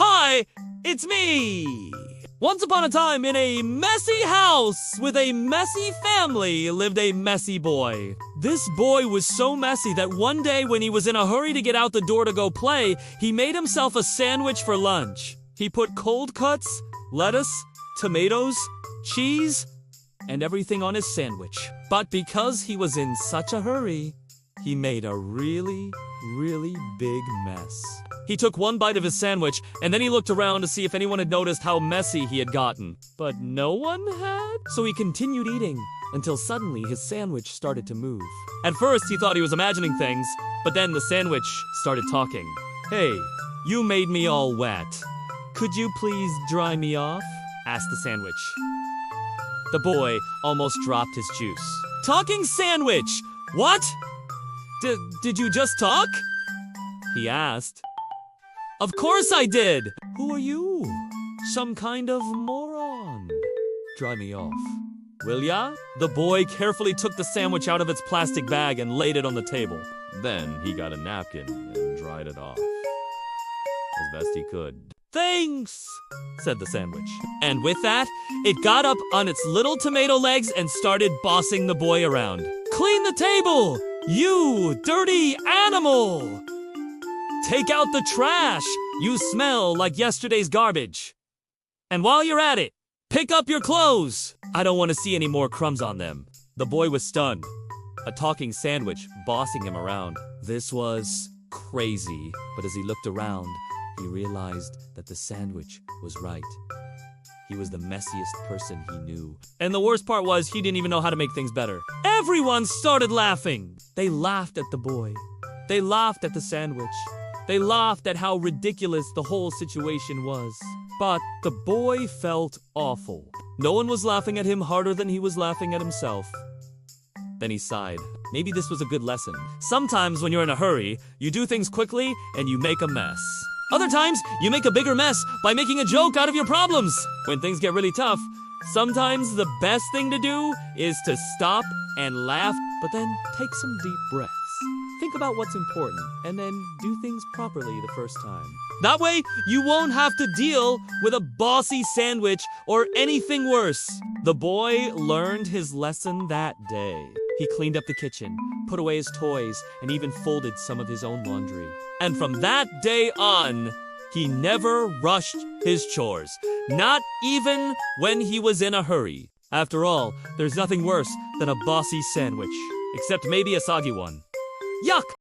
Hi, it's me! Once upon a time, in a messy house with a messy family, lived a messy boy. This boy was so messy that one day when he was in a hurry to get out the door to go play, he made himself a sandwich for lunch. He put cold cuts, lettuce, tomatoes, cheese, and everything on his sandwich. But because he was in such a hurry, he made a really big mess. He took one bite of his sandwich, and then he looked around to see if anyone had noticed how messy he had gotten. But no one had, so he continued eating, until suddenly his sandwich started to move. At first, he thought he was imagining things, but then the sandwich started talking. "Hey, you made me all wet. Could you please dry me off?" asked the sandwich. The boy almost dropped his juice. "Talking sandwich! What? Did you just talk?" he asked. "Of course I did! Who are you? Some kind of moron. Dry me off, will ya?" The boy carefully took the sandwich out of its plastic bag and laid it on the table. Then he got a napkin and dried it off as best he could. "Thanks," said the sandwich. And with that, it got up on its little tomato legs and started bossing the boy around. "Clean the table, you dirty animal! Take out the trash, you smell like yesterday's garbage. And while you're at it, pick up your clothes. I don't want to see any more crumbs on them." The boy was stunned. A talking sandwich bossing him around. This was crazy, but as he looked around, he realized that the sandwich was right. He was the messiest person he knew. And the worst part was he didn't even know how to make things better. Everyone started laughing. They laughed at the boy. They laughed at the sandwich. They laughed at how ridiculous the whole situation was. But the boy felt awful. No one was laughing at him harder than he was laughing at himself. Then he sighed. Maybe this was a good lesson. Sometimes when you're in a hurry, you do things quickly and you make a mess. Other times, you make a bigger mess by making a joke out of your problems. When things get really tough, sometimes the best thing to do is to stop and laugh, but then take some deep breaths. Think about what's important, and then do things properly the first time. That way, you won't have to deal with a bossy sandwich or anything worse. The boy learned his lesson that day. He cleaned up the kitchen, put away his toys, and even folded some of his own laundry. And from that day on, he never rushed his chores, not even when he was in a hurry. After all, there's nothing worse than a bossy sandwich, except maybe a soggy one. Yuck!